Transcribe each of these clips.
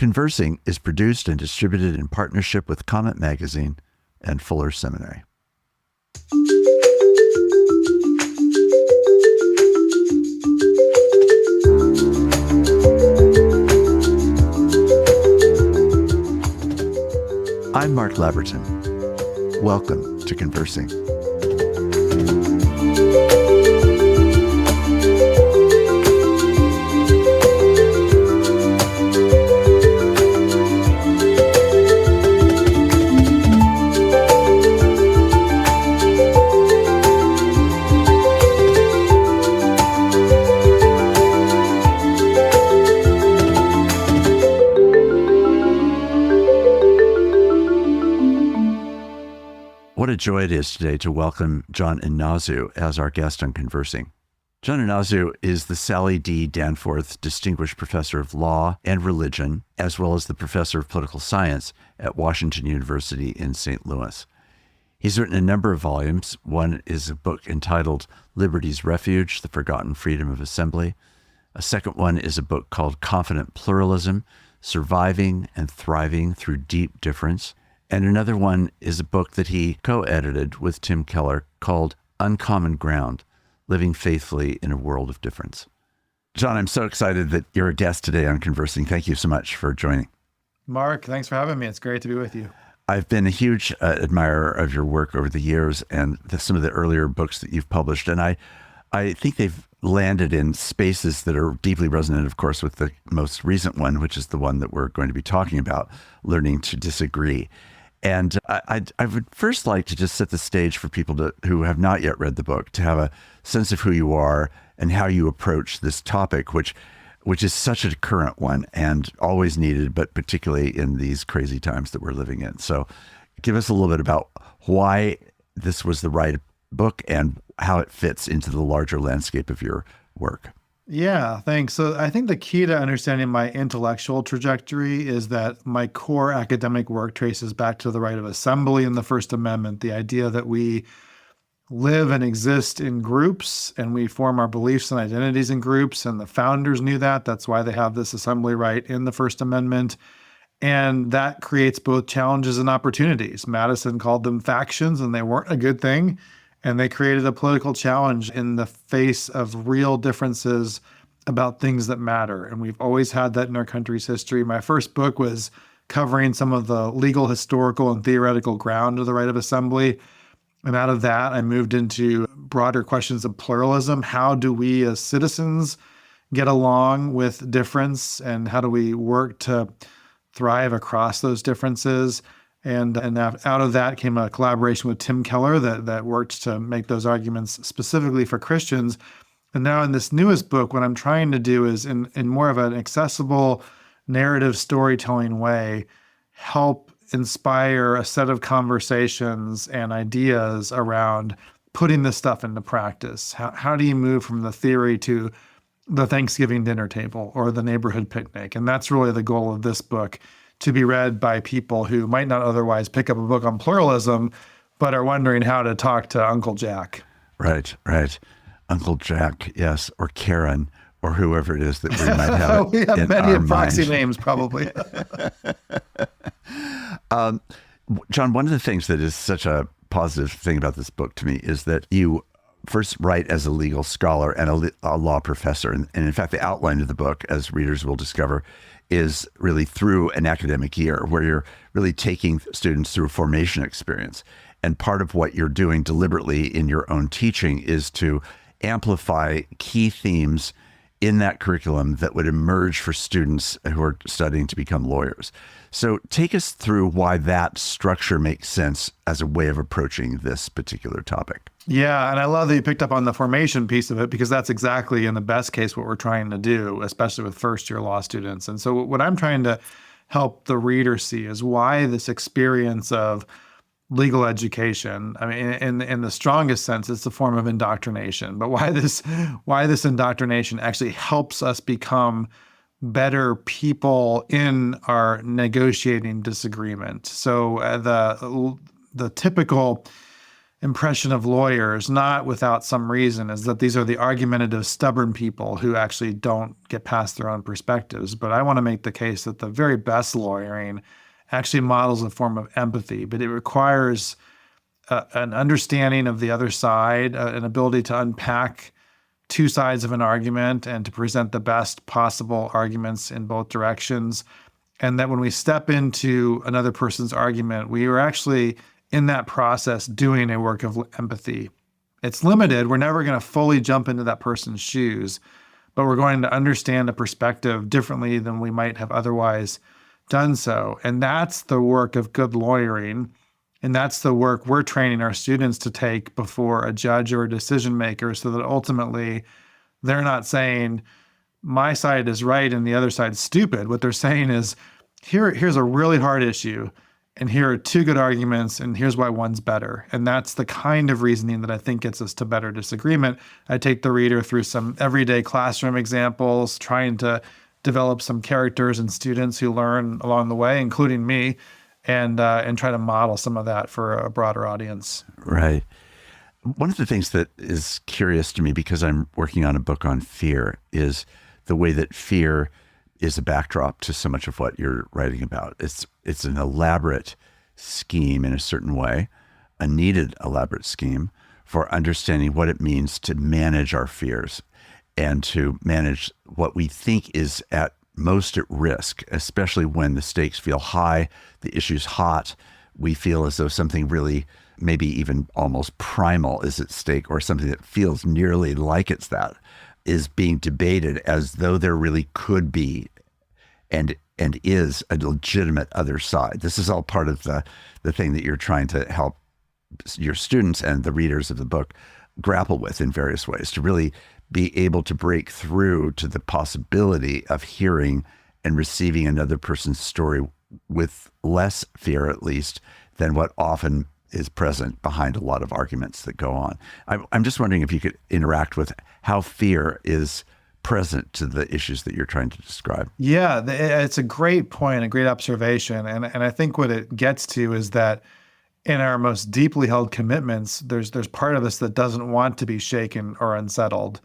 Conversing is produced and distributed in partnership with Comment Magazine and Fuller Seminary. I'm Mark Laverton. Welcome to Conversing. What a joy it is today to welcome John Inazu as our guest on Conversing. John Inazu is the Sally D. Danforth Distinguished Professor of Law and Religion, as well as the Professor of Political Science at Washington University in St. Louis. He's written a number of volumes. One is a book entitled Liberty's Refuge, The Forgotten Freedom of Assembly. A second one is a book called Confident Pluralism, Surviving and Thriving Through Deep Difference. And another one is a book that he co-edited with Tim Keller called Uncommon Ground, Living Faithfully in a World of Difference. John, I'm so excited that you're a guest today on Conversing. Thank you so much for joining. Mark, thanks for having me. It's great to be with you. I've been a huge admirer of your work over the years and some of the earlier books that you've published. And I think they've landed in spaces that are deeply resonant, of course, with the most recent one, which is the one that we're going to be talking about, Learning to Disagree. And I would first like to just set the stage for people who have not yet read the book to have a sense of who you are and how you approach this topic, which is such a current one and always needed, but particularly in these crazy times that we're living in. So give us a little bit about why this was the right book and how it fits into the larger landscape of your work. Yeah, thanks. So I think the key to understanding my intellectual trajectory is that my core academic work traces back to the right of assembly in the First Amendment, the idea that we live and exist in groups and we form our beliefs and identities in groups. And the founders knew that. That's why they have this assembly right in the First Amendment. And that creates both challenges and opportunities. Madison called them factions, and they weren't a good thing. And they created a political challenge in the face of real differences about things that matter. And we've always had that in our country's history. My first book was covering some of the legal, historical, and theoretical ground of the right of assembly. And out of that, I moved into broader questions of pluralism. How do we as citizens get along with difference? And how do we work to thrive across those differences? And out of that came a collaboration with Tim Keller that worked to make those arguments specifically for Christians. And now in this newest book, what I'm trying to do is in more of an accessible narrative storytelling way, help inspire a set of conversations and ideas around putting this stuff into practice. How do you move from the theory to the Thanksgiving dinner table or the neighborhood picnic? And that's really the goal of this book, to be read by people who might not otherwise pick up a book on pluralism, but are wondering how to talk to Uncle Jack. Right. Uncle Jack, yes, or Karen, or whoever it is that we might have. We have many proxy names, probably. John, one of the things that is such a positive thing about this book to me is that you first write as a legal scholar and a law professor. And in fact, the outline of the book, as readers will discover, is really through an academic year where you're really taking students through a formation experience. And part of what you're doing deliberately in your own teaching is to amplify key themes in that curriculum that would emerge for students who are studying to become lawyers. So take us through why that structure makes sense as a way of approaching this particular topic. Yeah, and I love that you picked up on the formation piece of it, because that's exactly, in the best case, what we're trying to do, especially with first-year law students. And so what I'm trying to help the reader see is why this experience of legal education, I mean, in the strongest sense, it's a form of indoctrination, but why this indoctrination actually helps us become better people in our negotiating disagreement. So the typical impression of lawyers, not without some reason, is that these are the argumentative, stubborn people who actually don't get past their own perspectives. But I want to make the case that the very best lawyering actually models a form of empathy, but it requires an understanding of the other side, an ability to unpack two sides of an argument and to present the best possible arguments in both directions. And that when we step into another person's argument, we are actually in that process doing a work of empathy. It's limited. We're never going to fully jump into that person's shoes, but we're going to understand a perspective differently than we might have otherwise done so. And that's the work of good lawyering. And that's the work we're training our students to take before a judge or a decision maker, so that ultimately they're not saying my side is right and the other side's stupid. What they're saying is, here's a really hard issue, and here are two good arguments, and here's why one's better. And that's the kind of reasoning that I think gets us to better disagreement. I take the reader through some everyday classroom examples, trying to develop some characters and students who learn along the way, including me, and try to model some of that for a broader audience. Right. One of the things that is curious to me, because I'm working on a book on fear, is the way that fear is a backdrop to so much of what you're writing about. It's an elaborate scheme in a certain way, a needed elaborate scheme for understanding what it means to manage our fears and to manage what we think is at most at risk, especially when the stakes feel high, the issue's hot, we feel as though something really, maybe even almost primal, is at stake, or something that feels nearly like it's that, is being debated as though there really could be and is a legitimate other side. This is all part of the thing that you're trying to help your students and the readers of the book grapple with in various ways, to really be able to break through to the possibility of hearing and receiving another person's story with less fear, at least, than what often is present behind a lot of arguments that go on. I'm just wondering if you could interact with how fear is present to the issues that you're trying to describe. Yeah, it's a great point, a great observation. And I think what it gets to is that in our most deeply held commitments, there's part of us that doesn't want to be shaken or unsettled.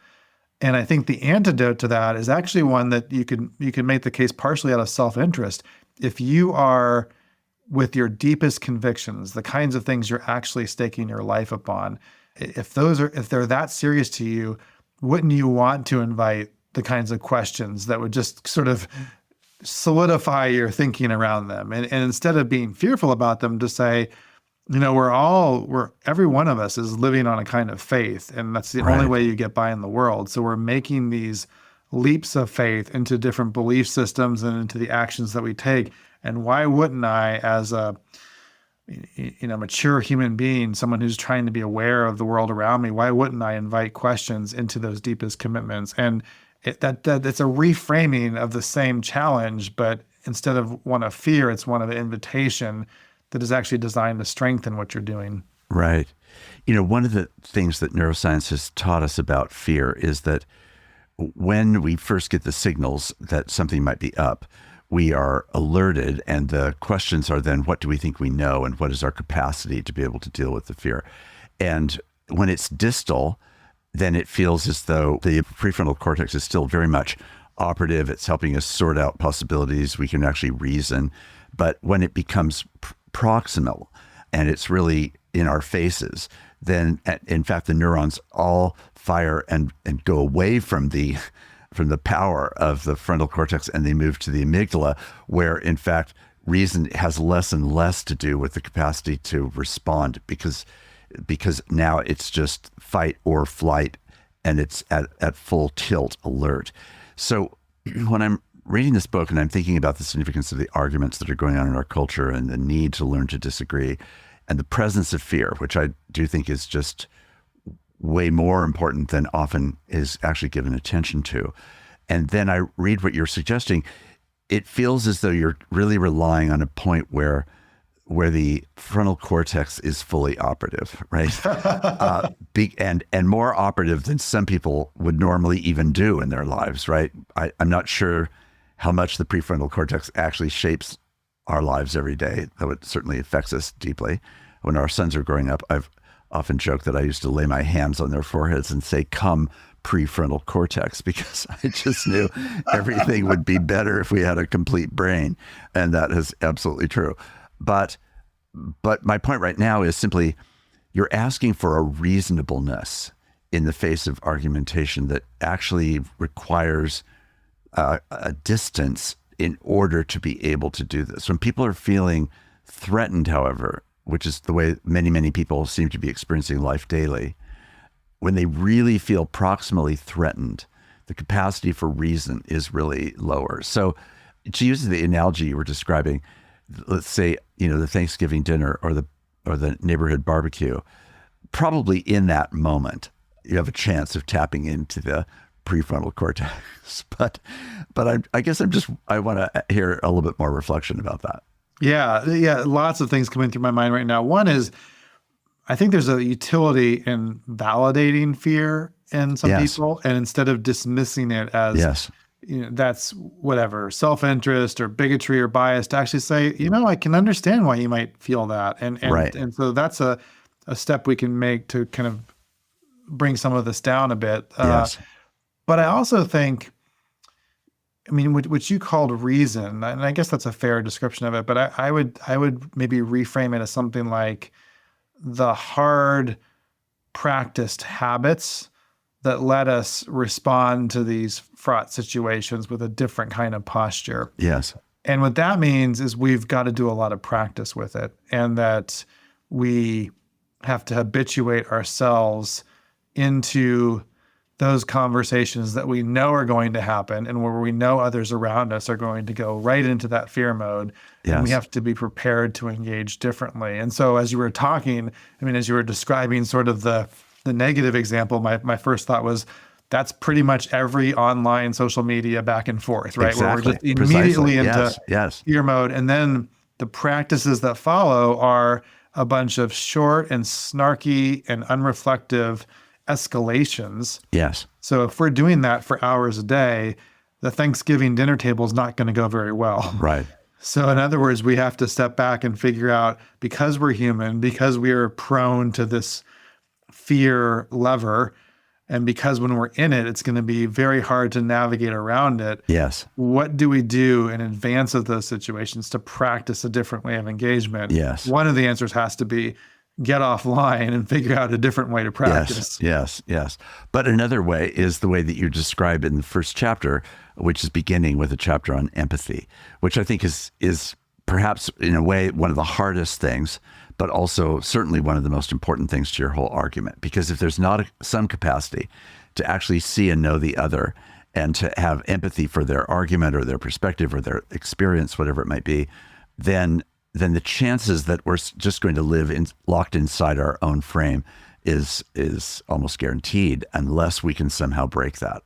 And I think the antidote to that is actually one that you can make the case partially out of self-interest. If you are with your deepest convictions, the kinds of things you're actually staking your life upon, if they're that serious to you, wouldn't you want to invite the kinds of questions that would just sort of solidify your thinking around them? And instead of being fearful about them, to say, every one of us is living on a kind of faith, and that's the only way you get by in the world. So we're making these leaps of faith into different belief systems and into the actions that we take. And why wouldn't I, as a mature human being, someone who's trying to be aware of the world around me, why wouldn't I invite questions into those deepest commitments? And it's a reframing of the same challenge, but instead of one of fear, it's one of invitation that is actually designed to strengthen what you're doing. Right. One of the things that neuroscience has taught us about fear is that when we first get the signals that something might be up, we are alerted, and the questions are then, what do we think we know, and what is our capacity to be able to deal with the fear? And when it's distal, then it feels as though the prefrontal cortex is still very much operative. It's helping us sort out possibilities. We can actually reason. But when it becomes proximal and it's really in our faces, then in fact the neurons all fire and go away from the power of the frontal cortex, and they move to the amygdala, where in fact reason has less and less to do with the capacity to respond, because now it's just fight or flight, and it's at full tilt alert. So when I'm reading this book and I'm thinking about the significance of the arguments that are going on in our culture and the need to learn to disagree and the presence of fear, which I do think is just way more important than often is actually given attention to. And then I read what you're suggesting. It feels as though you're really relying on a point where the frontal cortex is fully operative, right? And more operative than some people would normally even do in their lives, right? I'm not sure how much the prefrontal cortex actually shapes our lives every day, though it certainly affects us deeply. When our sons are growing up, I've often joke that I used to lay my hands on their foreheads and say, "Come, prefrontal cortex," because I just knew everything would be better if we had a complete brain. And that is absolutely true. But my point right now is simply, you're asking for a reasonableness in the face of argumentation that actually requires a distance in order to be able to do this. When people are feeling threatened, however, which is the way many, many people seem to be experiencing life daily, when they really feel proximally threatened, the capacity for reason is really lower. So to use the analogy you were describing, let's say, the Thanksgiving dinner or the neighborhood barbecue, probably in that moment, you have a chance of tapping into the prefrontal cortex. But I guess I want to hear a little bit more reflection about that. Yeah. Lots of things coming through my mind right now. One is, I think there's a utility in validating fear in some people, and instead of dismissing it as, that's whatever, self-interest or bigotry or bias, to actually say, I can understand why you might feel that. And so that's a step we can make to kind of bring some of this down a bit. But I also think, what you called reason, and I guess that's a fair description of it, but I would maybe reframe it as something like the hard practiced habits that let us respond to these fraught situations with a different kind of posture. Yes. And what that means is we've got to do a lot of practice with it, and that we have to habituate ourselves into those conversations that we know are going to happen and where we know others around us are going to go right into that fear mode. And we have to be prepared to engage differently. And so as you were talking, as you were describing sort of the negative example, my first thought was, that's pretty much every online social media back and forth, right? Exactly. Where we're just immediately into fear mode. And then the practices that follow are a bunch of short and snarky and unreflective escalations. Yes. So if we're doing that for hours a day, the Thanksgiving dinner table is not going to go very well. Right. So in other words, we have to step back and figure out, because we're human, because we are prone to this fear lever, and because when we're in it, it's going to be very hard to navigate around it. Yes. What do we do in advance of those situations to practice a different way of engagement? Yes. One of the answers has to be get offline and figure out a different way to practice. Yes. But another way is the way that you describe in the first chapter, which is beginning with a chapter on empathy, which I think is perhaps in a way one of the hardest things, but also certainly one of the most important things to your whole argument. Because if there's not some capacity to actually see and know the other and to have empathy for their argument or their perspective or their experience, whatever it might be, then the chances that we're just going to live locked inside our own frame is almost guaranteed, unless we can somehow break that.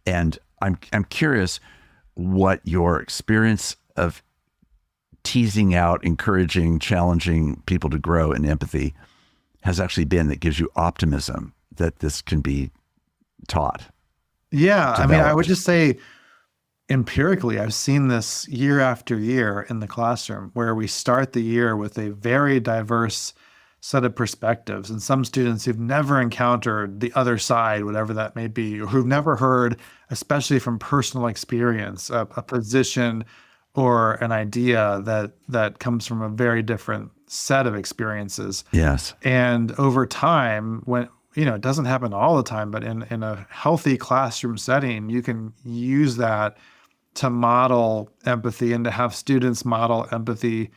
And I'm curious what your experience of teasing out, encouraging, challenging people to grow in empathy has actually been that gives you optimism that this can be taught. Yeah, I would just say, empirically, I've seen this year after year in the classroom, where we start the year with a very diverse set of perspectives, and some students who've never encountered the other side, whatever that may be, or who've never heard, especially from personal experience, a position or an idea that comes from a very different set of experiences. Yes. And over time, when it doesn't happen all the time, but in a healthy classroom setting, you can use that to model empathy and to have students model empathy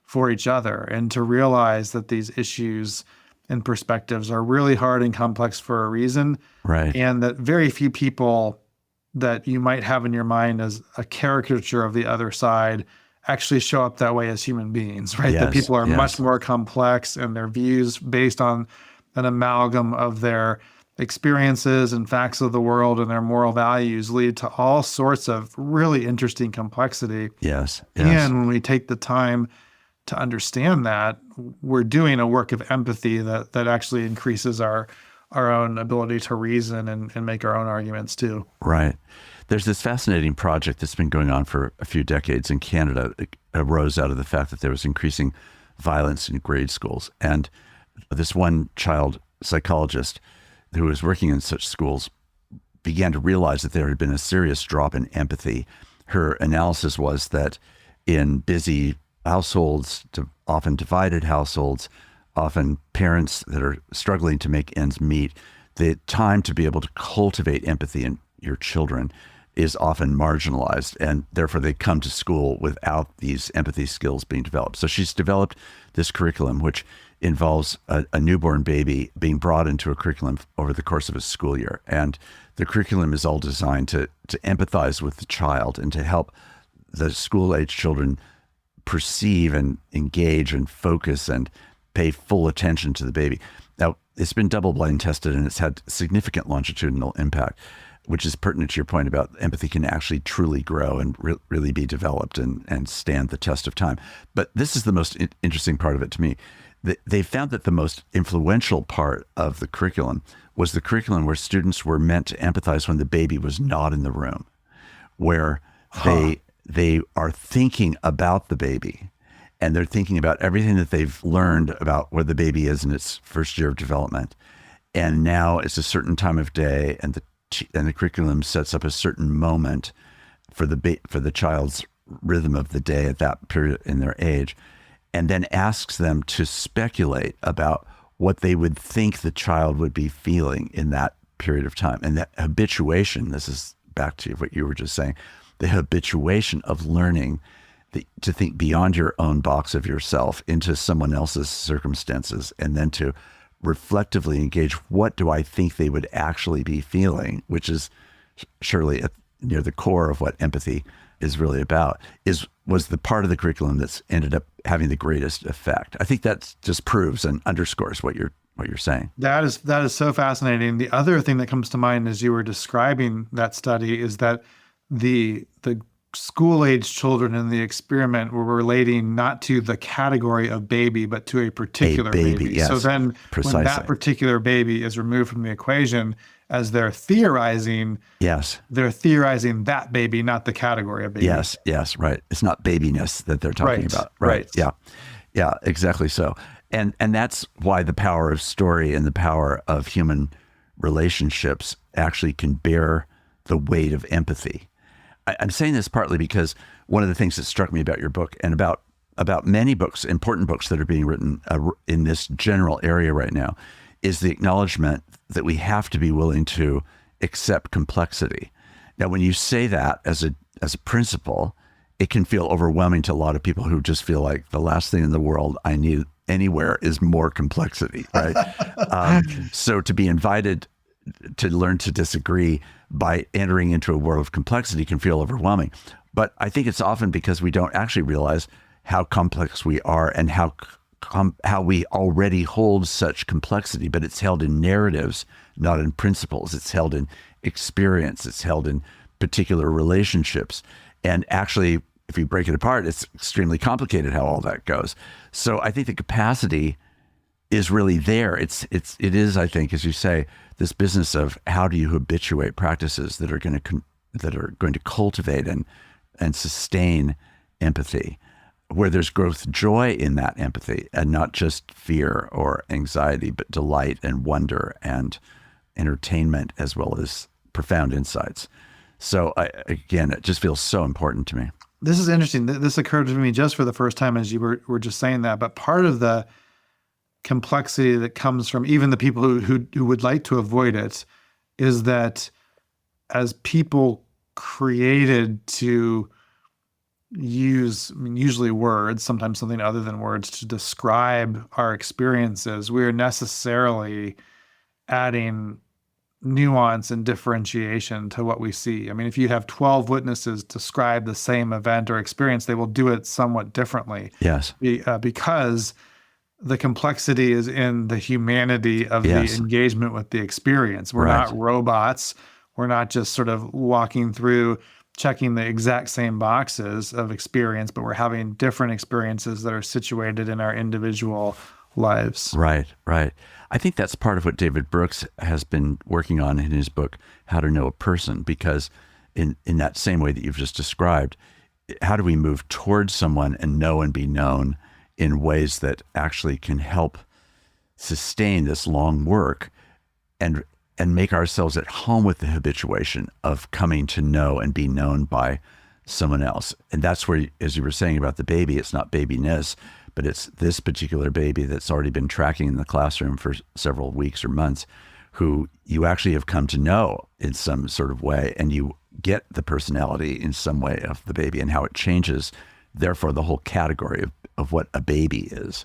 for each other, and to realize that these issues and perspectives are really hard and complex for a reason. Right. And that very few people that you might have in your mind as a caricature of the other side actually show up that way as human beings, right? Yes, that people are yes. much more complex, and their views based on an amalgam of their experiences and facts of the world and their moral values lead to all sorts of really interesting complexity. Yes. And when we take the time to understand that, we're doing a work of empathy that actually increases our own ability to reason and make our own arguments too. Right. There's this fascinating project that's been going on for a few decades in Canada. It arose out of the fact that there was increasing violence in grade schools. And This one child psychologist who was working in such schools began to realize that there had been a serious drop in empathy. Her analysis was that in busy households, often divided households, often parents that are struggling to make ends meet, the time to be able to cultivate empathy in your children is often marginalized, and therefore they come to school without these empathy skills being developed. So she's developed this curriculum, which involves a newborn baby being brought into a curriculum over the course of a school year. And the curriculum is all designed to empathize with the child and to help the school-age children perceive and engage and focus and pay full attention to the baby. Now, it's been double-blind tested and it's had significant longitudinal impact, which is pertinent to your point about empathy can actually truly grow and really be developed and stand the test of time. But this is the most interesting part of it to me. They found that the most influential part of the curriculum was the curriculum where students were meant to empathize when the baby was not in the room, where they are thinking about the baby and they're thinking about everything that they've learned about where the baby is in its first year of development. And now it's a certain time of day, and the curriculum sets up a certain moment for the child's rhythm of the day at that period in their age, and then asks them to speculate about what they would think the child would be feeling in that period of time. And that habituation, this is back to what you were just saying, the habituation of learning to think beyond your own box of yourself into someone else's circumstances, and then to reflectively engage, what do I think they would actually be feeling, which is surely near the core of what empathy is really about, was the part of the curriculum that's ended up having the greatest effect. I think that just proves and underscores what you're saying. That is so fascinating. The other thing that comes to mind as you were describing that study is that the school-age children in the experiment were relating not to the category of baby, but to a particular baby. Yes, so then precisely. When that particular baby is removed from the equation, as they're theorizing, they're theorizing that baby, not the category of baby. Yes, right. It's not babiness that they're talking about. Right. Yeah, exactly so. And that's why the power of story and the power of human relationships actually can bear the weight of empathy. I'm saying this partly because one of the things that struck me about your book and about many books, important books that are being written in this general area right now, is the acknowledgement that we have to be willing to accept complexity. Now, when you say that as a principle, it can feel overwhelming to a lot of people who just feel like the last thing in the world I need anywhere is more complexity, right? So to be invited to learn to disagree by entering into a world of complexity can feel overwhelming. But I think it's often because we don't actually realize how complex we are and how we already hold such complexity, but it's held in narratives, not in principles. It's held in experience. It's held in particular relationships. And actually, if you break it apart, it's extremely complicated how all that goes. So I think the capacity is really there. It is, I think, as you say, this business of how do you habituate practices that are going to cultivate and sustain empathy, where there's growth joy in that empathy and not just fear or anxiety, but delight and wonder and entertainment as well as profound insights. So again, it just feels so important to me. This is interesting. This occurred to me just for the first time as you were just saying that, but part of the complexity that comes from even the people who would like to avoid it is that as people created to use, usually words, sometimes something other than words, to describe our experiences, we're necessarily adding nuance and differentiation to what we see. I mean, if you have 12 witnesses describe the same event or experience, they will do it somewhat differently. Yes. Because the complexity is in the humanity of the engagement with the experience. We're not robots. We're not just sort of walking through, checking the exact same boxes of experience, but we're having different experiences that are situated in our individual lives. Right. I think that's part of what David Brooks has been working on in his book, How to Know a Person, because in that same way that you've just described, how do we move towards someone and know and be known in ways that actually can help sustain this long work and make ourselves at home with the habituation of coming to know and be known by someone else. And that's where, as you were saying about the baby, it's not babyness, but it's this particular baby that's already been tracking in the classroom for several weeks or months, who you actually have come to know in some sort of way, and you get the personality in some way of the baby and how it changes, therefore, the whole category of what a baby is.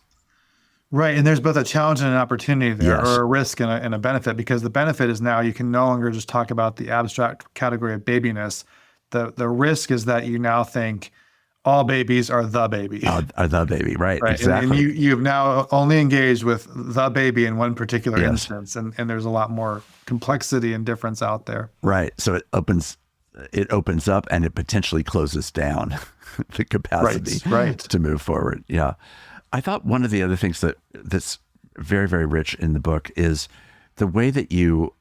Right. And there's both a challenge and an opportunity there, Yes. or a risk and a benefit, because the benefit is now you can no longer just talk about the abstract category of babyness. The risk is that you now think all babies are the baby. Are the baby, right? Right. Exactly. And you've now only engaged with the baby in one particular Yes. instance. And there's a lot more complexity and difference out there. Right. So it opens up and it potentially closes down the capacity Right. to move forward. Yeah. I thought one of the other things that's very, very rich in the book is the way that you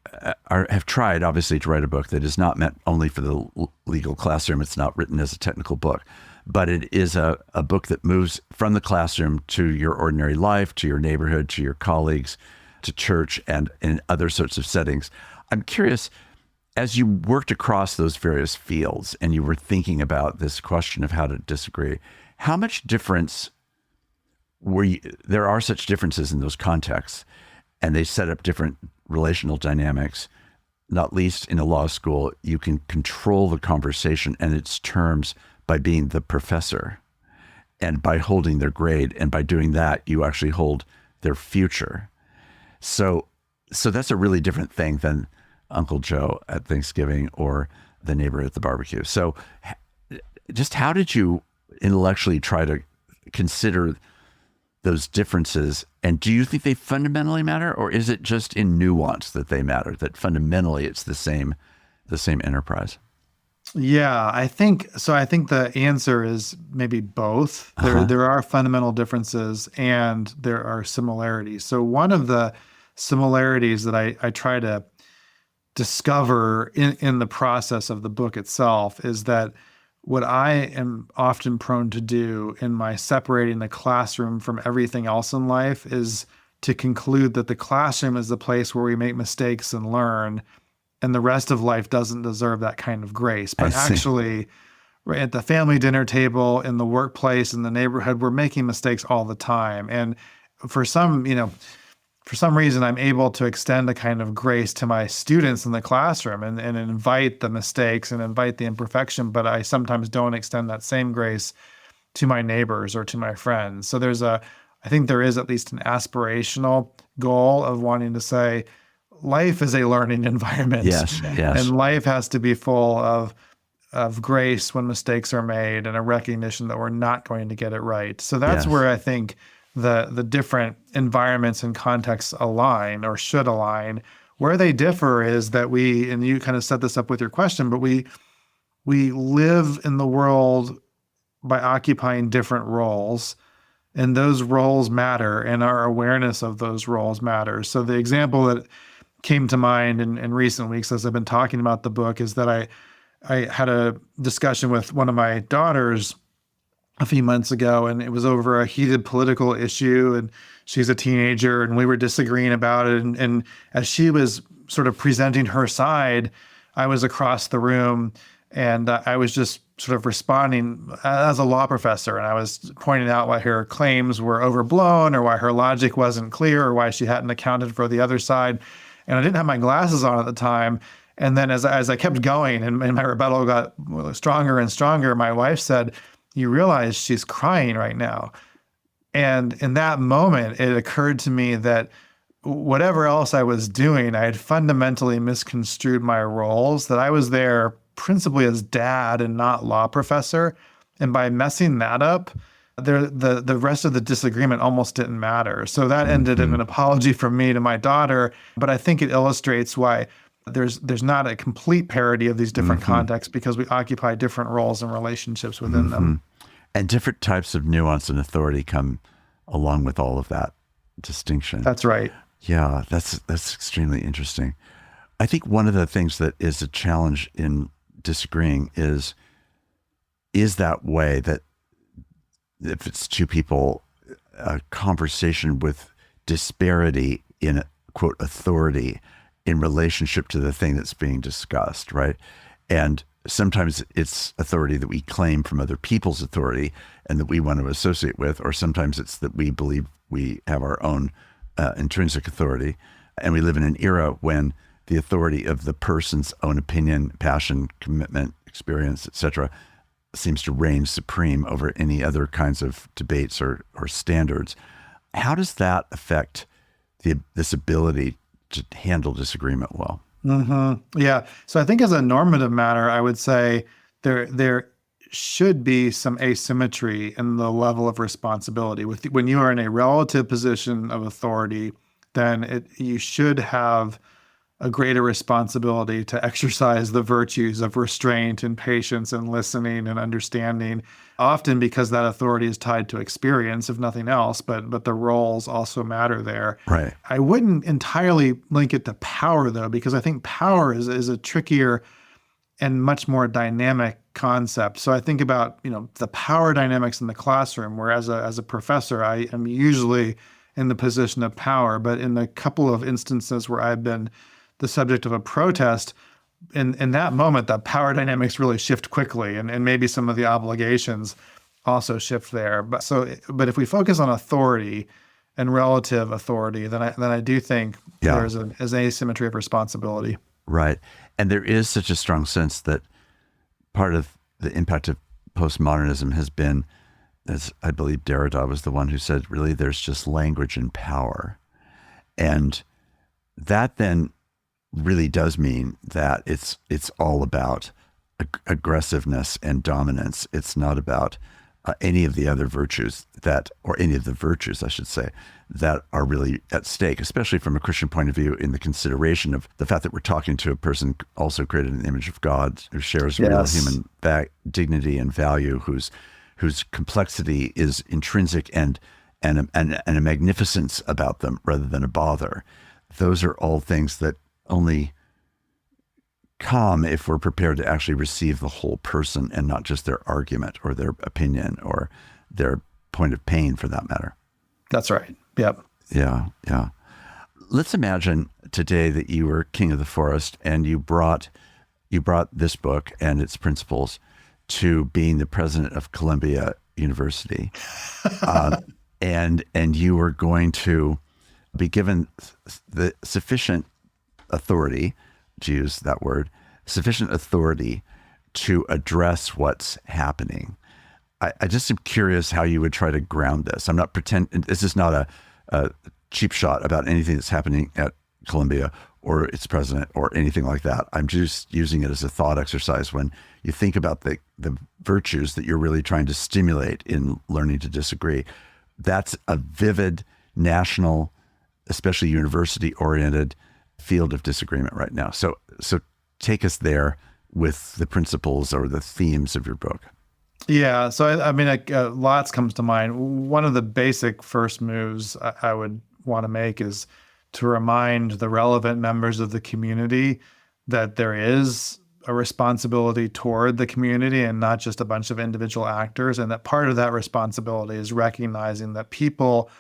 have tried, obviously, to write a book that is not meant only for the legal classroom. It's not written as a technical book, but it is a book that moves from the classroom to your ordinary life, to your neighborhood, to your colleagues, to church, and in other sorts of settings. I'm curious, as you worked across those various fields and you were thinking about this question of how to disagree, how much difference there are such differences in those contexts, and they set up different relational dynamics. Not least in a law school, you can control the conversation and its terms by being the professor and by holding their grade. And by doing that, you actually hold their future. So that's a really different thing than Uncle Joe at Thanksgiving or the neighbor at the barbecue. So just how did you intellectually try to consider those differences? And do you think they fundamentally matter, or is it just in nuance that they matter, that fundamentally it's the same enterprise? Yeah, I think so. I think the answer is maybe both. There are fundamental differences and there are similarities. So one of the similarities that I try to discover in the process of the book itself is that what I am often prone to do in my separating the classroom from everything else in life is to conclude that the classroom is the place where we make mistakes and learn, and the rest of life doesn't deserve that kind of grace. But actually, right at the family dinner table, in the workplace, in the neighborhood, we're making mistakes all the time. And for some reason, I'm able to extend a kind of grace to my students in the classroom and invite the mistakes and invite the imperfection, but I sometimes don't extend that same grace to my neighbors or to my friends. So I think there is at least an aspirational goal of wanting to say, life is a learning environment. Yes. And life has to be full of grace when mistakes are made and a recognition that we're not going to get it right. So that's where I think the different environments and contexts align or should align. Where they differ is that and you kind of set this up with your question, but we live in the world by occupying different roles, and those roles matter, and our awareness of those roles matters. So the example that came to mind in recent weeks as I've been talking about the book is that I had a discussion with one of my daughters a few months ago, and it was over a heated political issue, and she's a teenager, and we were disagreeing about it. And as she was sort of presenting her side, I was across the room, and I was just sort of responding as a law professor, and I was pointing out why her claims were overblown, or why her logic wasn't clear, or why she hadn't accounted for the other side. And I didn't have my glasses on at the time. And then as I kept going and my rebuttal got stronger and stronger, my wife said, "You realize she's crying right now." And in that moment, it occurred to me that whatever else I was doing, I had fundamentally misconstrued my roles, that I was there principally as dad and not law professor. And by messing that up, the rest of the disagreement almost didn't matter. So that ended in an apology from me to my daughter. But I think it illustrates why there's not a complete parity of these different contexts, because we occupy different roles and relationships within them. And different types of nuance and authority come along with all of that distinction. That's right. Yeah, that's extremely interesting. I think one of the things that is a challenge in disagreeing is that way that if it's two people, a conversation with disparity in, quote, authority in relationship to the thing that's being discussed, right? And sometimes it's authority that we claim from other people's authority and that we want to associate with, or sometimes it's that we believe we have our own intrinsic authority. And we live in an era when the authority of the person's own opinion, passion, commitment, experience, etc., seems to reign supreme over any other kinds of debates or standards. How does that affect this ability to handle disagreement well? Yeah. So I think as a normative matter, I would say there should be some asymmetry in the level of responsibility. When you are in a relative position of authority, then you should have a greater responsibility to exercise the virtues of restraint and patience and listening and understanding, often because that authority is tied to experience, if nothing else, but the roles also matter there. Right. I wouldn't entirely link it to power, though, because I think power is a trickier and much more dynamic concept. So I think about, the power dynamics in the classroom, where as a professor, I am usually in the position of power, but in the couple of instances where I've been the subject of a protest, in that moment, the power dynamics really shift quickly, and maybe some of the obligations also shift there. But if we focus on authority and relative authority, then I do think there's an asymmetry of responsibility. Right. And there is such a strong sense that part of the impact of postmodernism has been, as I believe Derrida was the one who said, really, there's just language and power. And that then really does mean that it's all about aggressiveness and dominance. It's not about any of the other virtues or any of the virtues, I should say, that are really at stake, especially from a Christian point of view, in the consideration of the fact that we're talking to a person also created in the image of God, who shares real human dignity and value, whose complexity is intrinsic and a magnificence about them rather than a bother. Those are all things that only come if we're prepared to actually receive the whole person and not just their argument or their opinion or their point of pain, for that matter. That's right. Yep. Yeah. Let's imagine today that you were king of the forest and you brought this book and its principles to being the president of Columbia University, and you were going to be given the sufficient authority, to use that word, sufficient authority to address what's happening. I just am curious how you would try to ground this. I'm not this is not a cheap shot about anything that's happening at Columbia or its president or anything like that. I'm just using it as a thought exercise when you think about the virtues that you're really trying to stimulate in learning to disagree. That's a vivid, national, especially university-oriented field of disagreement right now. So take us there with the principles or the themes of your book. Yeah. So, I mean, lots comes to mind. One of the basic first moves I would want to make is to remind the relevant members of the community that there is a responsibility toward the community and not just a bunch of individual actors. And that part of that responsibility is recognizing that people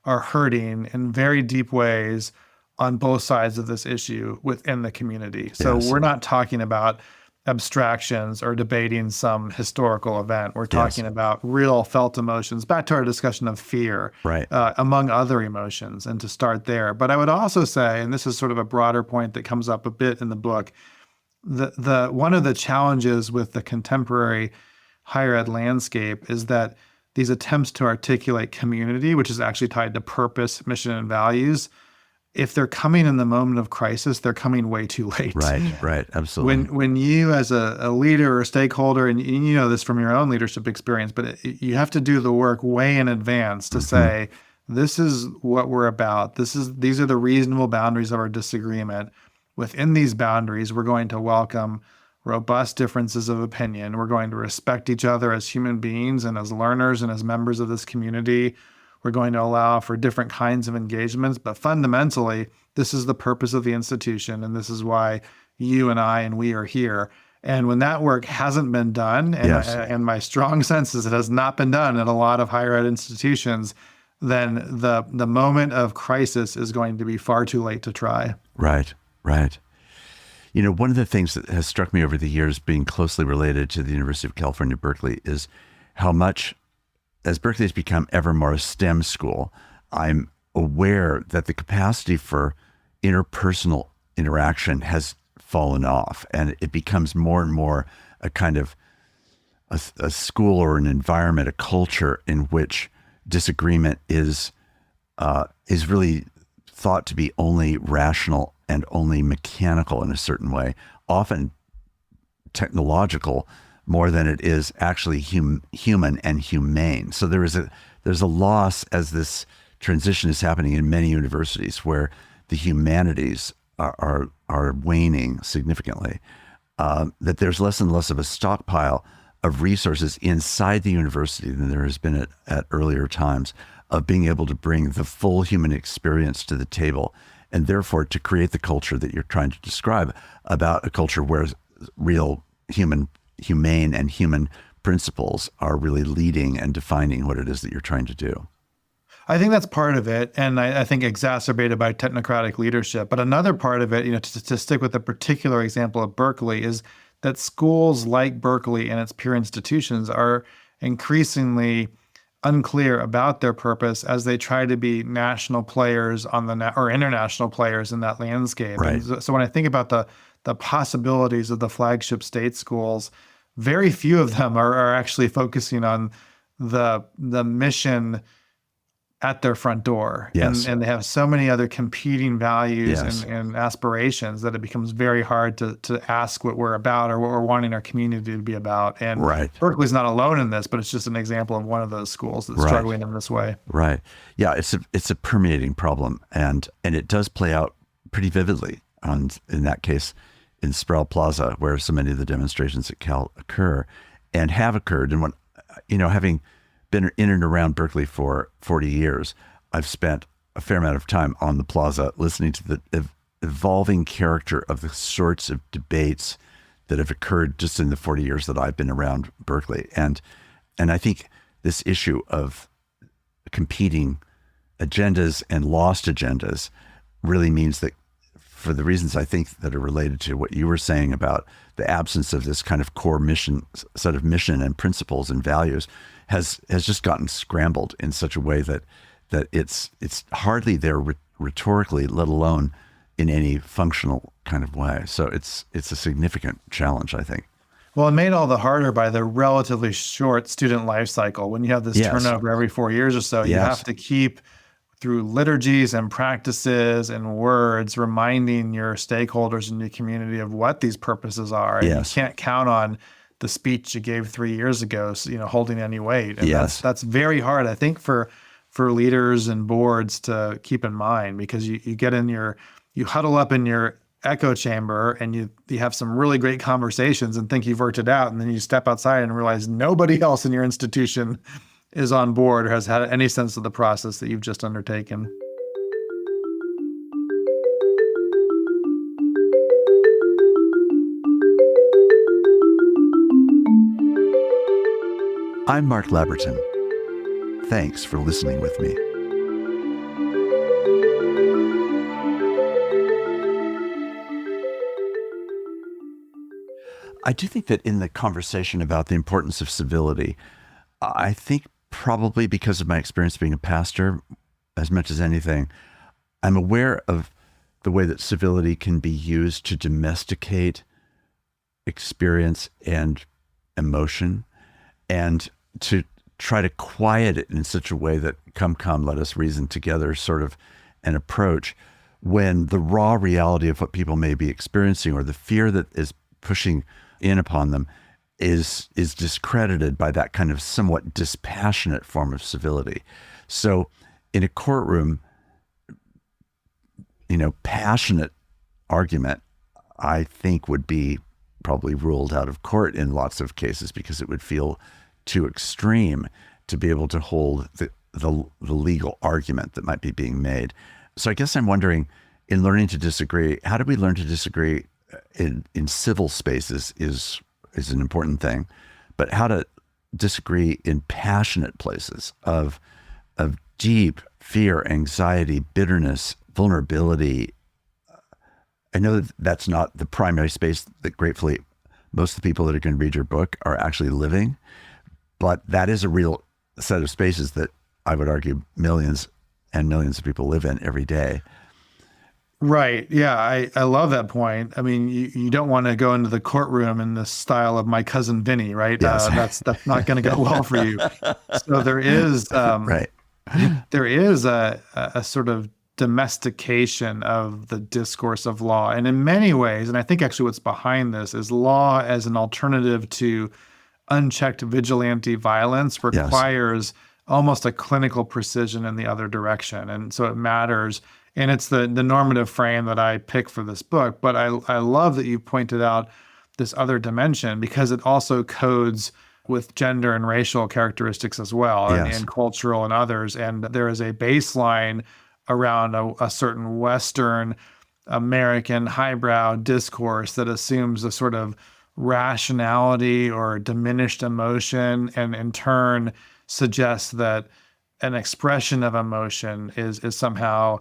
are hurting in very deep ways on both sides of this issue within the community. So we're not talking about abstractions or debating some historical event. We're talking about real felt emotions, back to our discussion of fear, among other emotions, and to start there. But I would also say, and this is sort of a broader point that comes up a bit in the book, the one of the challenges with the contemporary higher ed landscape is that these attempts to articulate community, which is actually tied to purpose, mission, and values, if they're coming in the moment of crisis, they're coming way too late. Right, absolutely. When you as a leader or a stakeholder, and you know this from your own leadership experience, but you have to do the work way in advance to say, this is what we're about. These are the reasonable boundaries of our disagreement. Within these boundaries, we're going to welcome robust differences of opinion. We're going to respect each other as human beings and as learners and as members of this community. We're going to allow for different kinds of engagements, but fundamentally, this is the purpose of the institution, and this is why you and I and we are here. And when that work hasn't been done, and my strong sense is it has not been done in a lot of higher ed institutions, then the moment of crisis is going to be far too late to try. Right, right. One of the things that has struck me over the years being closely related to the University of California, Berkeley, is how much, as Berkeley has become ever more a STEM school, I'm aware that the capacity for interpersonal interaction has fallen off, and it becomes more and more a kind of a school or an environment, a culture in which disagreement is really thought to be only rational and only mechanical in a certain way, often technological more than it is actually human and humane. So there's a loss as this transition is happening in many universities where the humanities are waning significantly. That there's less and less of a stockpile of resources inside the university than there has been at earlier times of being able to bring the full human experience to the table, and therefore to create the culture that you're trying to describe, about a culture where real humane and human principles are really leading and defining what it is that you're trying to do. I think that's part of it, and I think exacerbated by technocratic leadership. But another part of it, to stick with the particular example of Berkeley, is that schools like Berkeley and its peer institutions are increasingly unclear about their purpose as they try to be national players or international players in that landscape. Right. And so when I think about the possibilities of the flagship state schools, very few of them are actually focusing on the mission at their front door. Yes. And they have so many other competing values Yes. and aspirations that it becomes very hard to ask what we're about or what we're wanting our community to be about. And Right. Berkeley's not alone in this, but it's just an example of one of those schools that's Right. struggling in this way. Right. Yeah, it's a permeating problem, and it does play out pretty vividly in that case in Sproul Plaza, where so many of the demonstrations at Cal occur and have occurred. And when, having been in and around Berkeley for 40 years, I've spent a fair amount of time on the plaza listening to the evolving character of the sorts of debates that have occurred just in the 40 years that I've been around Berkeley. And I think this issue of competing agendas and lost agendas really means that, for the reasons I think that are related to what you were saying about the absence of this kind of core set of mission and principles and values, has just gotten scrambled in such a way that it's hardly there rhetorically, let alone in any functional kind of way. So it's a significant challenge, I think. Well, it made all the harder by the relatively short student life cycle. When you have this Yes. turnover every 4 years or so, you Yes. have to keep, through liturgies and practices and words, reminding your stakeholders in your community of what these purposes are. And Yes. you can't count on the speech you gave 3 years ago, holding any weight. And Yes. that's very hard, I think, for leaders and boards to keep in mind, because you get in you huddle up in your echo chamber and you have some really great conversations and think you've worked it out. And then you step outside and realize nobody else in your institution is on board or has had any sense of the process that you've just undertaken. I'm Mark Labberton. Thanks for listening with me. I do think that in the conversation about the importance of civility, I think probably because of my experience being a pastor, as much as anything, I'm aware of the way that civility can be used to domesticate experience and emotion, and to try to quiet it in such a way that come, let us reason together sort of an approach, when the raw reality of what people may be experiencing or the fear that is pushing in upon them is discredited by that kind of somewhat dispassionate form of civility. So in a courtroom, passionate argument, I think, would be probably ruled out of court in lots of cases, because it would feel too extreme to be able to hold the legal argument that might be being made. So I guess I'm wondering, in learning to disagree, how do we learn to disagree in civil spaces is an important thing, but how to disagree in passionate places of deep fear, anxiety, bitterness, vulnerability. I know that that's not the primary space that gratefully most of the people that are going to read your book are actually living, but that is a real set of spaces that I would argue millions and millions of people live in every day. Right. Yeah, I love that point. I mean, you don't want to go into the courtroom in the style of My Cousin Vinny, right? Yes. That's not going to go well for you. So there is Right. there is a sort of domestication of the discourse of law, and in many ways, and I think actually what's behind this is law as an alternative to unchecked vigilante violence Yes. requires almost a clinical precision in the other direction. And so it matters. And it's the normative frame that I pick for this book. But I love that you pointed out this other dimension because it also codes with gender and racial characteristics as well, Yes. and cultural and others. And there is a baseline around a certain Western American highbrow discourse that assumes a sort of rationality or diminished emotion, and in turn suggests that an expression of emotion is somehow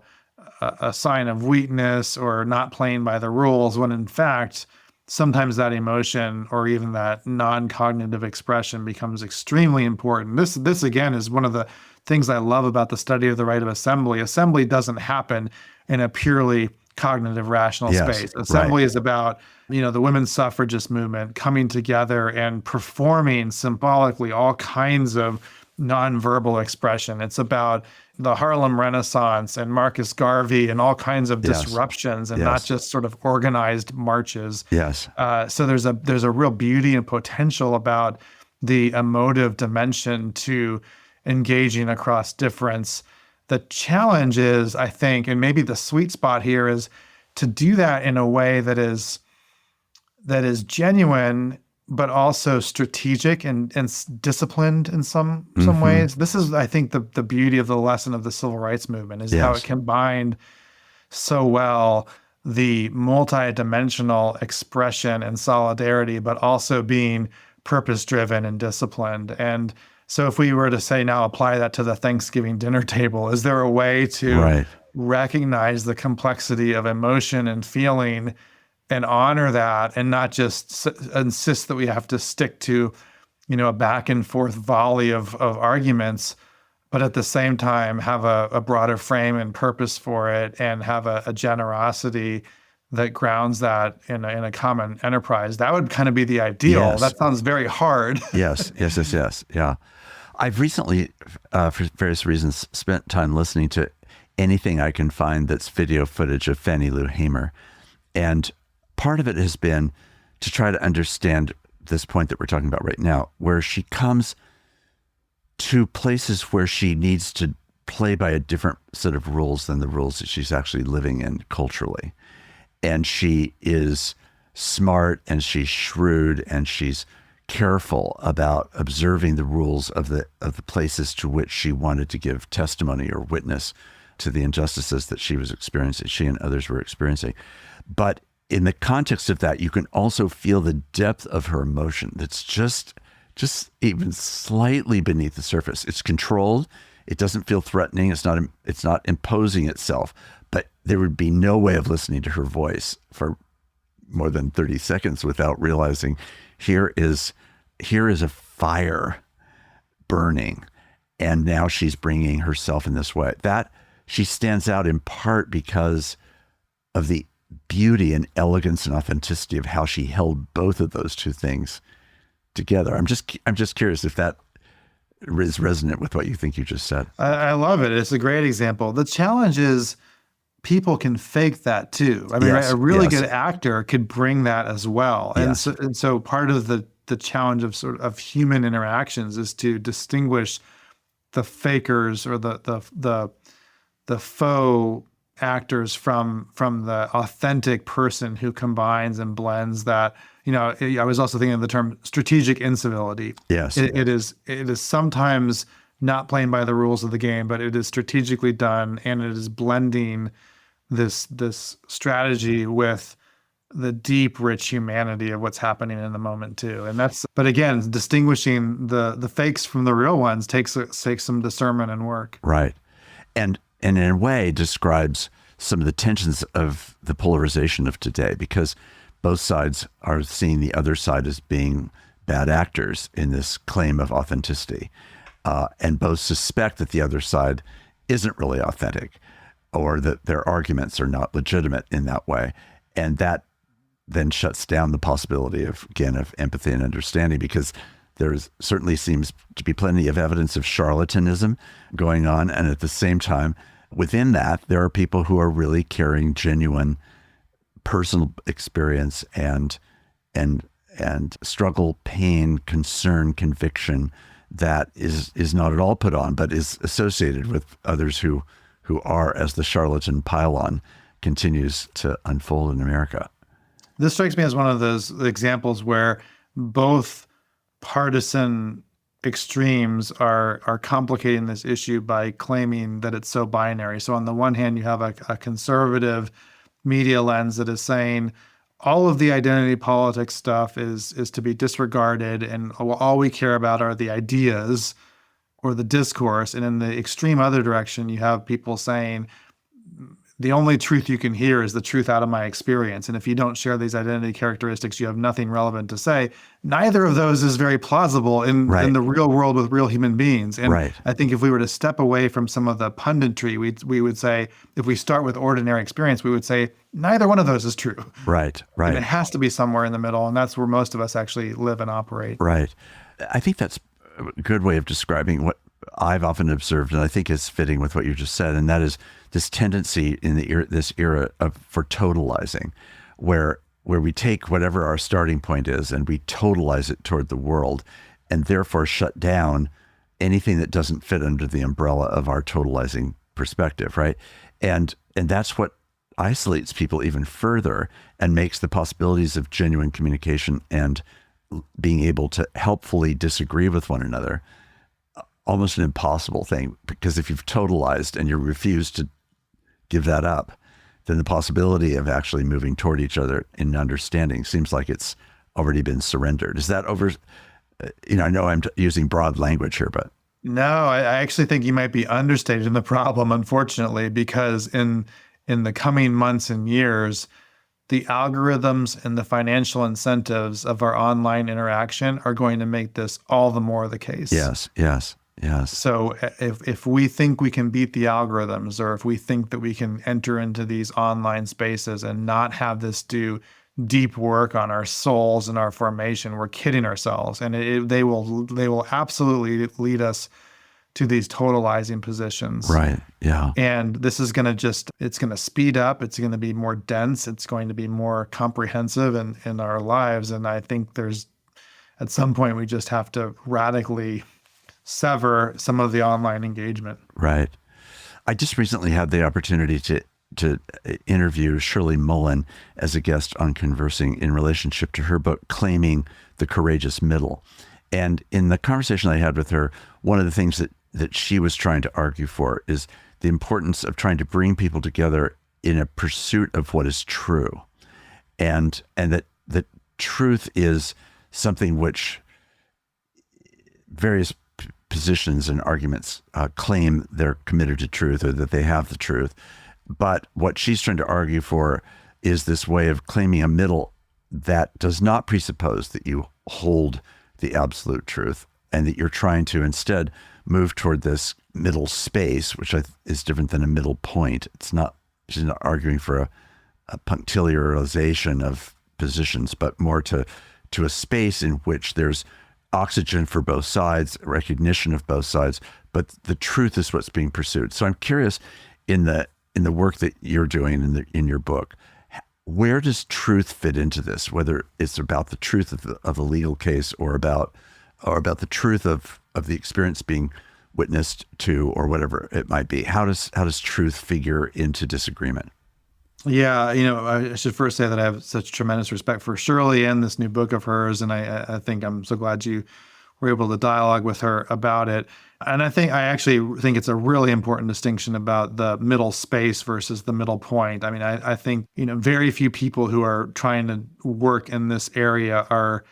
a sign of weakness or not playing by the rules, when in fact sometimes that emotion or even that non-cognitive expression becomes extremely important. This again is one of the things I love about the study of the right of assembly. Assembly doesn't happen in a purely cognitive rational Yes, space. Assembly right. is about, the women's suffragist movement coming together and performing symbolically all kinds of nonverbal expression. It's about the Harlem Renaissance and Marcus Garvey and all kinds of Yes. disruptions, and not Yes. just sort of organized marches. Yes. So there's a real beauty and potential about the emotive dimension to engaging across difference. The challenge is, I think, and maybe the sweet spot here is to do that in a way that is genuine, but also strategic and disciplined in some ways. This is, I think, the beauty of the lesson of the civil rights movement is how Yes. it combined so well the multi-dimensional expression and solidarity, but also being purpose-driven and disciplined. And so if we were to say now apply that to the Thanksgiving dinner table, is there a way to Right. recognize the complexity of emotion and feeling and honor that, and not just insist that we have to stick to, a back and forth volley of arguments, but at the same time have a broader frame and purpose for it, and have a generosity that grounds that in a common enterprise? That would kind of be the ideal. Yes. That sounds very hard. Yes. Yes. Yes. Yes. Yeah. I've recently, for various reasons, spent time listening to anything I can find that's video footage of Fannie Lou Hamer. And part of it has been to try to understand this point that we're talking about right now, where she comes to places where she needs to play by a different set of rules than the rules that she's actually living in culturally. And she is smart, and she's shrewd, and she's careful about observing the rules of the places to which she wanted to give testimony or witness to the injustices that she was experiencing, she and others were experiencing. But in the context of that, you can also feel the depth of her emotion that's just even slightly beneath the surface. It's controlled. It doesn't feel threatening. It's not imposing itself. But there would be no way of listening to her voice for more than 30 seconds without realizing here is a fire burning, and now she's bringing herself in this way. That she stands out in part because of the beauty and elegance and authenticity of how she held both of those two things together. I'm just curious if that is resonant with what you think you just said. I love it. It's a great example. The challenge is people can fake that too. I mean, Yes, right, a really yes. good actor could bring that as well. Yes. And so part of the challenge of sort of human interactions is to distinguish the fakers or the faux actors from the authentic person who combines and blends that. I was also thinking of the term strategic incivility. Yes. It is sometimes not playing by the rules of the game, but it is strategically done, and it is blending this strategy with the deep, rich humanity of what's happening in the moment too. But again, distinguishing the fakes from the real ones takes some discernment and work. Right. and in a way describes some of the tensions of the polarization of today, because both sides are seeing the other side as being bad actors in this claim of authenticity. And both suspect that the other side isn't really authentic, or that their arguments are not legitimate in that way. And that then shuts down the possibility of empathy and understanding, because there certainly seems to be plenty of evidence of charlatanism going on. And at the same time, within that, there are people who are really carrying genuine personal experience and struggle, pain, concern, conviction that is not at all put on, but is associated with others who are, as the charlatan pylon continues to unfold in America. This strikes me as one of those examples where both partisan extremes are complicating this issue by claiming that it's so binary. So on the one hand, you have a conservative media lens that is saying all of the identity politics stuff is to be disregarded, and all we care about are the ideas or the discourse. And in the extreme other direction, you have people saying the only truth you can hear is the truth out of my experience. And if you don't share these identity characteristics, you have nothing relevant to say. Neither of those is very plausible in the real world with real human beings. And I think if we were to step away from some of the punditry, we would say, if we start with ordinary experience, we would say neither one of those is true. Right. And it has to be somewhere in the middle. And that's where most of us actually live and operate. Right. I think that's a good way of describing what I've often observed, and I think is fitting with what you just said, and that is this tendency in this era for totalizing, where we take whatever our starting point is and we totalize it toward the world, and therefore shut down anything that doesn't fit under the umbrella of our totalizing perspective, right? And that's what isolates people even further and makes the possibilities of genuine communication and being able to helpfully disagree with one another almost an impossible thing, because if you've totalized and you refuse to give that up, then the possibility of actually moving toward each other in understanding seems like it's already been surrendered. Is that over? I know I'm using broad language here, but. No, I actually think you might be understating the problem, unfortunately, because in the coming months and years, the algorithms and the financial incentives of our online interaction are going to make this all the more the case. Yes. So if we think we can beat the algorithms, or if we think that we can enter into these online spaces and not have this do deep work on our souls and our formation, we're kidding ourselves. And they will absolutely lead us to these totalizing positions. Right. Yeah. And this is going to it's going to speed up. It's going to be more dense. It's going to be more comprehensive in our lives. And I think at some point, we just have to radically sever some of the online engagement. Right. I just recently had the opportunity to interview Shirley Mullen as a guest on Conversing in relationship to her book, Claiming the Courageous Middle. And in the conversation I had with her, one of the things that she was trying to argue for is the importance of trying to bring people together in a pursuit of what is true. And that truth is something which various positions and arguments claim they're committed to truth, or that they have the truth. But what she's trying to argue for is this way of claiming a middle that does not presuppose that you hold the absolute truth, and that you're trying to instead move toward this middle space, which is different than a middle point. She's not arguing for a punctiliarization of positions, but more to a space in which there's oxygen for both sides, recognition of both sides, but the truth is what's being pursued. So I'm curious, in the work that you're doing in your book, where does truth fit into this? Whether it's about the truth of a legal case, or about the truth of the experience being witnessed to, or whatever it might be. How does truth figure into disagreement? Yeah, I should first say that I have such tremendous respect for Shirley and this new book of hers, and I think I'm so glad you were able to dialogue with her about it. And I actually think it's a really important distinction about the middle space versus the middle point. I mean, I think very few people who are trying to work in this area are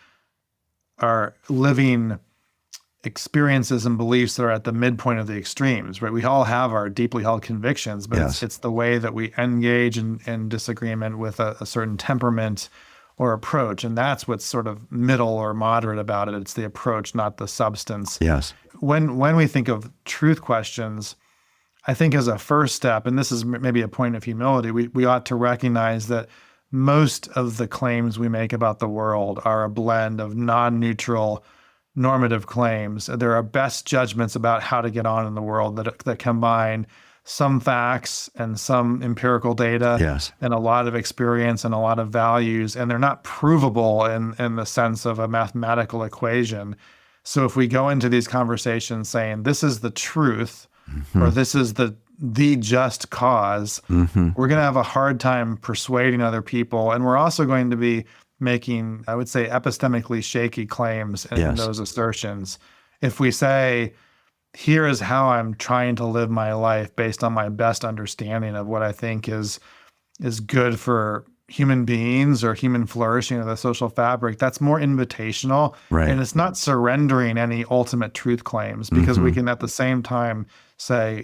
living experiences and beliefs that are at the midpoint of the extremes, right? We all have our deeply held convictions, but Yes. it's the way that we engage in disagreement with a certain temperament or approach. And that's what's sort of middle or moderate about it. It's the approach, not the substance. Yes. When we think of truth questions, I think as a first step, and this is maybe a point of humility, we ought to recognize that most of the claims we make about the world are a blend of non-neutral normative claims. There are best judgments about how to get on in the world that combine some facts and some empirical data Yes. and a lot of experience and a lot of values, and they're not provable in the sense of a mathematical equation. So if we go into these conversations saying this is the truth, or this is the just cause, we're going to have a hard time persuading other people. And we're also going to be making, I would say, epistemically shaky claims in Yes. those assertions. If we say, here is how I'm trying to live my life based on my best understanding of what I think is good for human beings or human flourishing of the social fabric, that's more invitational. Right. And it's not surrendering any ultimate truth claims, because we can at the same time say,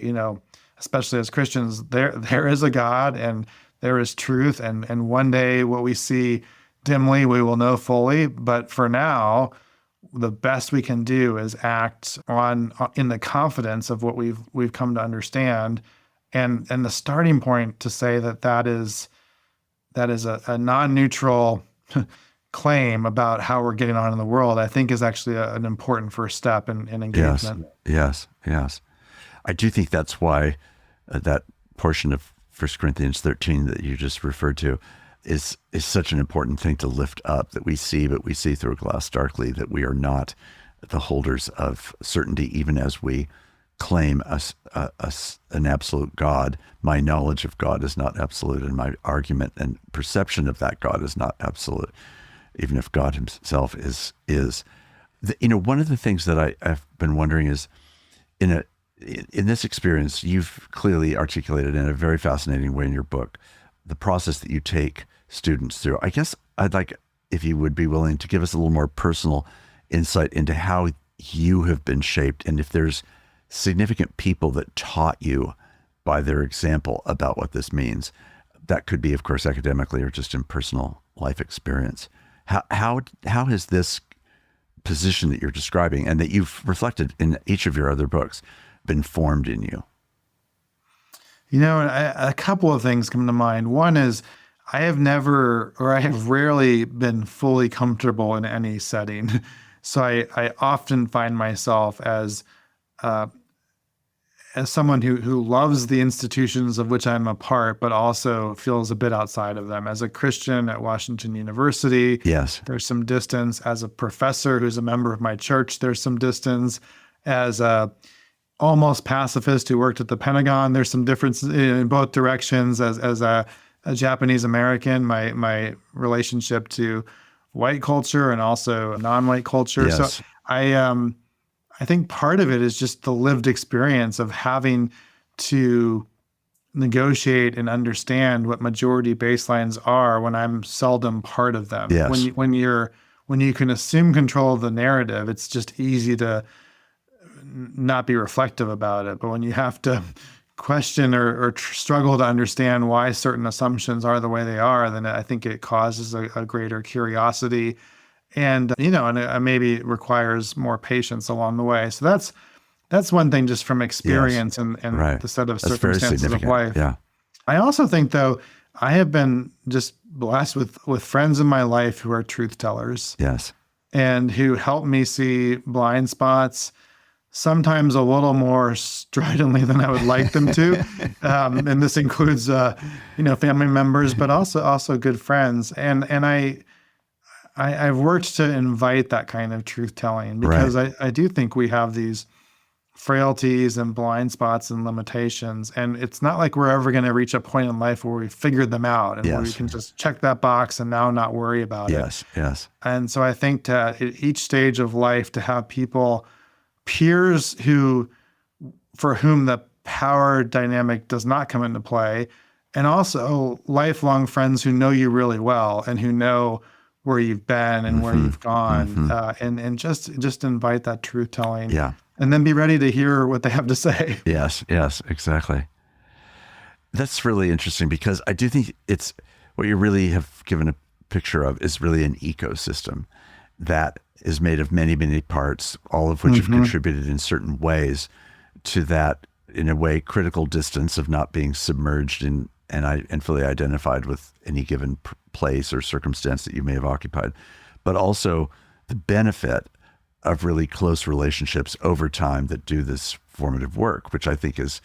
especially as Christians, there is a God and there is truth. And one day what we see dimly, we will know fully. But for now, the best we can do is act in the confidence of what we've come to understand. And the starting point to say that is a non-neutral claim about how we're getting on in the world, I think is actually an important first step in engagement. Yes. I do think that's why that portion of 1 Corinthians 13 that you just referred to is such an important thing to lift up, that we see through a glass darkly, that we are not the holders of certainty, even as we claim an absolute God. My knowledge of God is not absolute, and my argument and perception of that God is not absolute, even if God himself is. One of the things that I've been wondering is, in this experience, you've clearly articulated in a very fascinating way in your book the process that you take students through. I guess I'd like, if you would be willing to give us a little more personal insight into how you have been shaped, and if there's significant people that taught you by their example about what this means. That could be, of course, academically or just in personal life experience. How has this position that you're describing and that you've reflected in each of your other books been formed in you? A couple of things come to mind. One is I have rarely been fully comfortable in any setting. So I often find myself as someone who loves the institutions of which I'm a part, but also feels a bit outside of them. As a Christian at Washington University, yes, there's some distance. As a professor who's a member of my church, there's some distance. As a almost pacifist who worked at the Pentagon, there's some difference in both directions. As a Japanese American, my relationship to white culture and also non-white culture. Yes. So I think part of it is just the lived experience of having to negotiate and understand what majority baselines are when I'm seldom part of them. Yes. When you can assume control of the narrative, it's just easy to not be reflective about it. But when you have to question or struggle to understand why certain assumptions are the way they are, then I think it causes a greater curiosity. And, and it maybe requires more patience along the way. So that's one thing just from experience and right. the set of That's very circumstances of life. Yeah. I also think, though, I have been just blessed with friends in my life who are truth tellers. Yes. And who help me see blind spots, sometimes a little more stridently than I would like them to. And this includes, family members, but also good friends. And I've worked to invite that kind of truth telling because right. I do think we have these frailties and blind spots and limitations. And it's not like we're ever going to reach a point in life where we figured them out and where we can just check that box and now not worry about it. Yes. And so I think at each stage of life to have peers for whom the power dynamic does not come into play, and also lifelong friends who know you really well and who know where you've been and where Mm-hmm. you've gone, Mm-hmm. and just invite that truth telling, Yeah. and then be ready to hear what they have to say. Yes. Yes. Exactly. That's really interesting because I do think it's what you really have given a picture of is really an ecosystem that is made of many, many parts, all of which have Hmm. contributed in certain ways to that, in a way, critical distance of not being submerged in and fully identified with any given place or circumstance that you may have occupied, but also the benefit of really close relationships over time that do this formative work, which I think is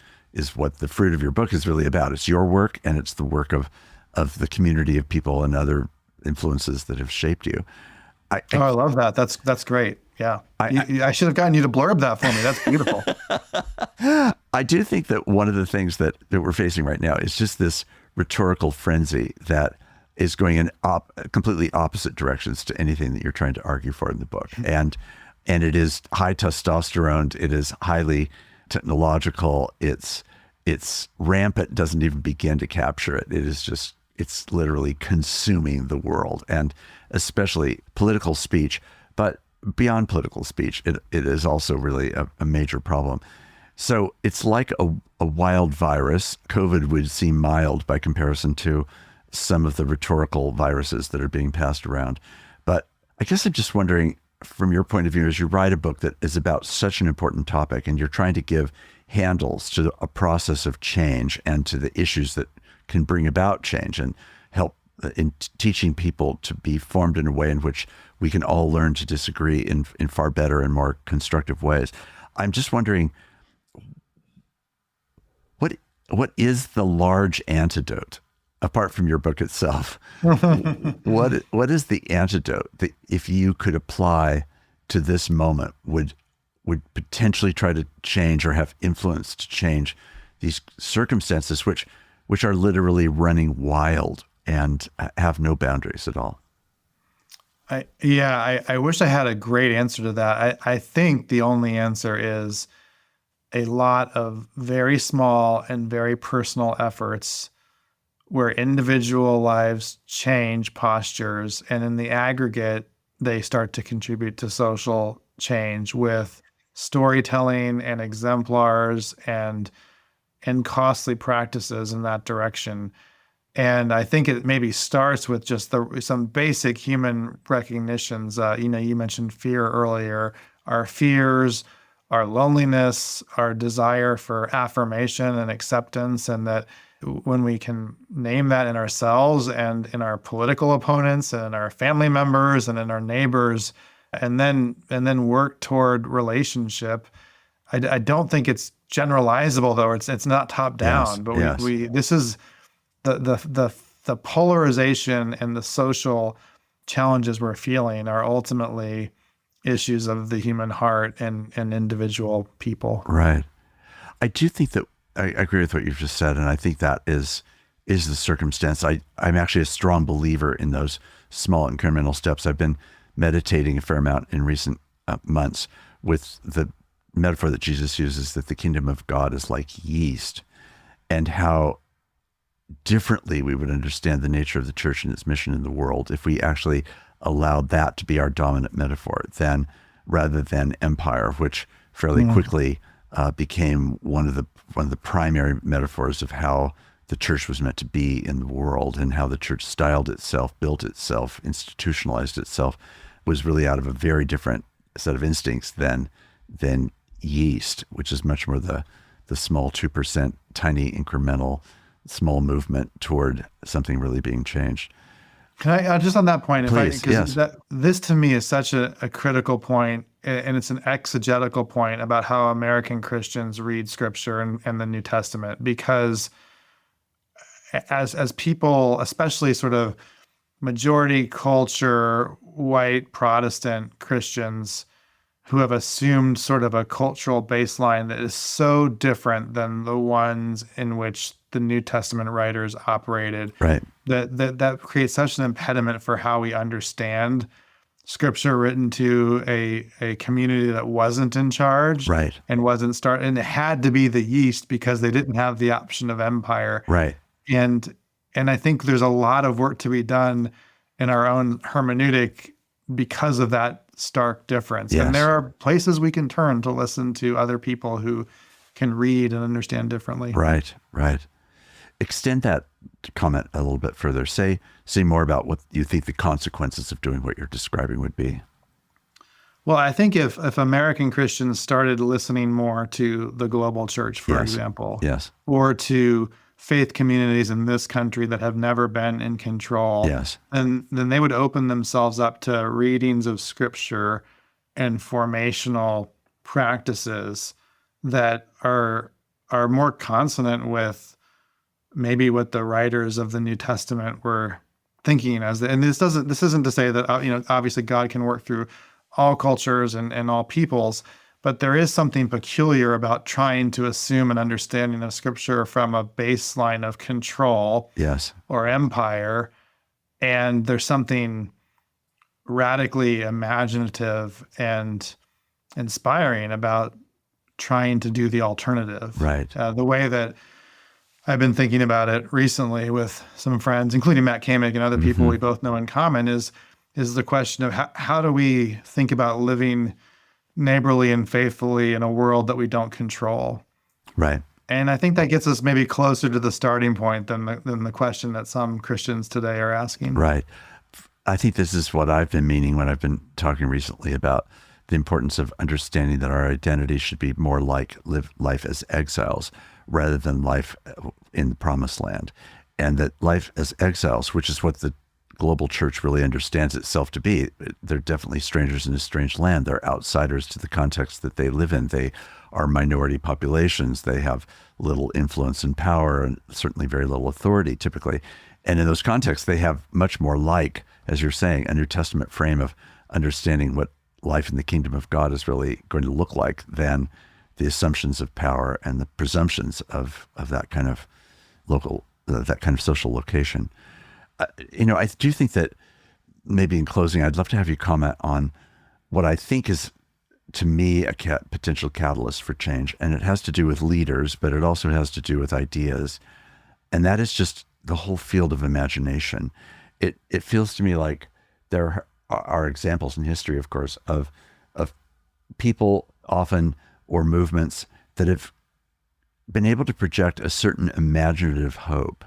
what the fruit of your book is really about. It's your work, and it's the work of the community of people and other influences that have shaped you. Oh, I love that. That's great. Yeah. I should have gotten you to blurb that for me. That's beautiful. I do think that one of the things that we're facing right now is just this rhetorical frenzy that is going in completely opposite directions to anything that you're trying to argue for in the book. And it is high testosterone. It is highly technological. It's rampant, doesn't even begin to capture it. It's literally consuming the world, and especially political speech. But beyond political speech, it is also really a major problem. So it's like a wild virus. COVID would seem mild by comparison to some of the rhetorical viruses that are being passed around. But I guess I'm just wondering, from your point of view, as you write a book that is about such an important topic and you're trying to give handles to a process of change and to the issues that can bring about change and help in teaching people to be formed in a way in which we can all learn to disagree in far better and more constructive ways. I'm just wondering, what is the large antidote, apart from your book itself? What is the antidote that, if you could apply to this moment, would potentially try to change or have influence to change these circumstances, which are literally running wild and have no boundaries at all? I wish I had a great answer to that. I think the only answer is a lot of very small and very personal efforts where individual lives change postures, and in the aggregate, they start to contribute to social change with storytelling and exemplars and costly practices in that direction. And I think it maybe starts with just some basic human recognitions. You mentioned fear earlier. Our fears, our loneliness, our desire for affirmation and acceptance, and that when we can name that in ourselves and in our political opponents and in our family members and in our neighbors, and then work toward relationship. I don't think it's generalizable though. It's not top Yes, down, but yes. we this is the polarization and the social challenges we're feeling are ultimately issues of the human heart and individual people. Right. I do think that I agree with what you've just said, and I think that is the circumstance. I'm actually a strong believer in those small incremental steps. I've been meditating a fair amount in recent months with the metaphor that Jesus uses, that the kingdom of God is like yeast, and how differently we would understand the nature of the church and its mission in the world if we actually allowed that to be our dominant metaphor, rather than empire, which fairly quickly became one of the primary metaphors of how the church was meant to be in the world, and how the church styled itself, built itself, institutionalized itself, was really out of a very different set of instincts than yeast, which is much more the small 2%, tiny incremental, small movement toward something really being changed. Can I just on that point, Please, yes. This to me is such a critical point, and it's an exegetical point about how American Christians read Scripture and the New Testament, because as people, especially sort of majority culture, white Protestant Christians who have assumed sort of a cultural baseline that is so different than the ones in which the New Testament writers operated, Right. that creates such an impediment for how we understand Scripture written to a community that wasn't in charge, Right. and and it had to be the yeast because they didn't have the option of empire. Right. And I think there's a lot of work to be done in our own hermeneutic because of that stark difference. Yes. And there are places we can turn to listen to other people who can read and understand differently. Right, right. Extend that comment a little bit further. Say more about what you think the consequences of doing what you're describing would be. Well, I think if American Christians started listening more to the global church, for Yes. example, Yes. or to faith communities in this country that have never been in control, Yes. then they would open themselves up to readings of scripture and formational practices that are more consonant with maybe what the writers of the New Testament were thinking and this isn't to say that obviously God can work through all cultures and all peoples, but there is something peculiar about trying to assume an understanding of scripture from a baseline of control Yes. or empire. And there's something radically imaginative and inspiring about trying to do the alternative. Right. The way that I've been thinking about it recently with some friends, including Matt Kamick and other people we both know in common, is the question of how do we think about living neighborly and faithfully in a world that we don't control? Right. And I think that gets us maybe closer to the starting point than the question that some Christians today are asking. Right. I think this is what I've been meaning when I've been talking recently about the importance of understanding that our identity should be more like live life as exiles rather than life in the promised land. And that life as exiles, which is what the global church really understands itself to be. They're definitely strangers in a strange land. They're outsiders to the context that they live in. They are minority populations. They have little influence and power and certainly very little authority typically. And in those contexts, they have much more like, as you're saying, a New Testament frame of understanding what life in the kingdom of God is really going to look like than the assumptions of power and the presumptions of that kind of that kind of social location. I do think that maybe in closing, I'd love to have you comment on what I think is, to me, a potential catalyst for change. And it has to do with leaders, but it also has to do with ideas. And that is just the whole field of imagination. It feels to me like there are examples in history, of course, of people often or movements that have been able to project a certain imaginative hope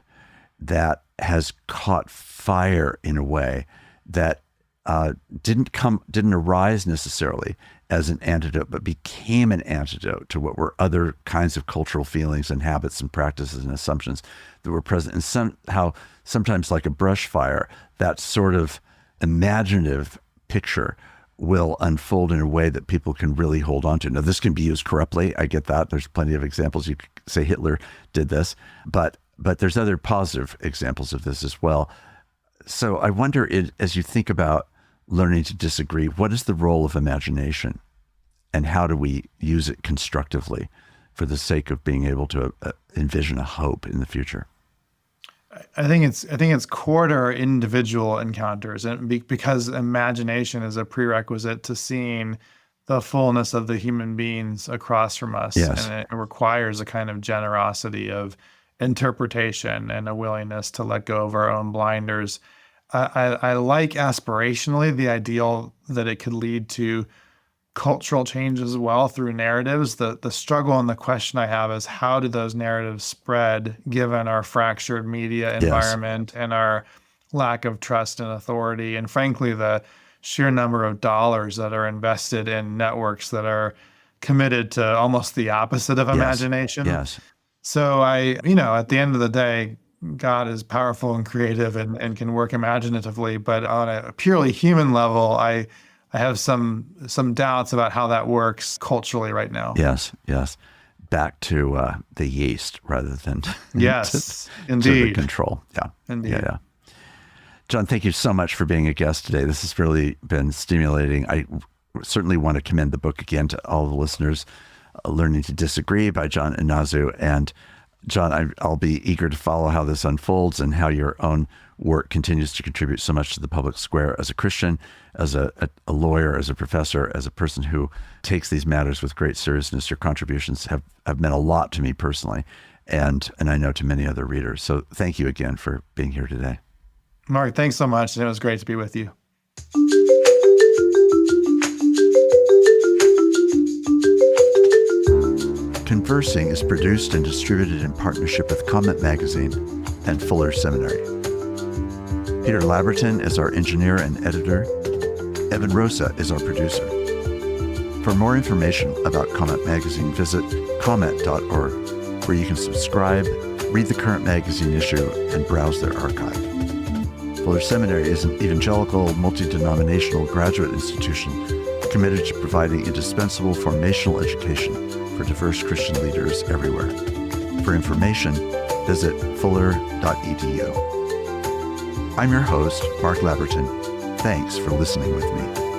that has caught fire in a way that didn't arise necessarily as an antidote, but became an antidote to what were other kinds of cultural feelings and habits and practices and assumptions that were present. And somehow, sometimes like a brush fire, that sort of imaginative picture will unfold in a way that people can really hold on to. Now, this can be used corruptly. I get that. There's plenty of examples. You could say Hitler did this, but there's other positive examples of this as well. So I wonder, as you think about learning to disagree, what is the role of imagination and how do we use it constructively for the sake of being able to envision a hope in the future? I think it's core to our individual encounters, and because imagination is a prerequisite to seeing the fullness of the human beings across from us. Yes. And it requires a kind of generosity of interpretation and a willingness to let go of our own blinders. I like aspirationally the ideal that it could lead to cultural change as well through narratives. The struggle and the question I have is, how do those narratives spread given our fractured media environment and our lack of trust and authority, and frankly, the sheer number of dollars that are invested in networks that are committed to almost the opposite of imagination. Yes. So at the end of the day, God is powerful and creative and can work imaginatively, but on a purely human level, I have some doubts about how that works culturally right now. Yes. Back to the yeast rather than yes, to indeed. the control. Yeah. Indeed. Yeah. John, thank you so much for being a guest today. This has really been stimulating. I certainly want to commend the book again to all the listeners, Learning to Disagree by John Inazu. And John, I'll be eager to follow how this unfolds and how your own work continues to contribute so much to the public square as a Christian, as a lawyer, as a professor, as a person who takes these matters with great seriousness. Your contributions have meant a lot to me personally, and I know to many other readers. So thank you again for being here today. Mark, thanks so much. And it was great to be with you. Conversing is produced and distributed in partnership with Comment Magazine and Fuller Seminary. Peter Laberton is our engineer and editor. Evan Rosa is our producer. For more information about Comment Magazine, visit comment.org, where you can subscribe, read the current magazine issue, and browse their archive. Fuller Seminary is an evangelical, multi-denominational graduate institution committed to providing indispensable formational education for diverse Christian leaders everywhere. For information, visit fuller.edu. I'm your host, Mark Laberton. Thanks for listening with me.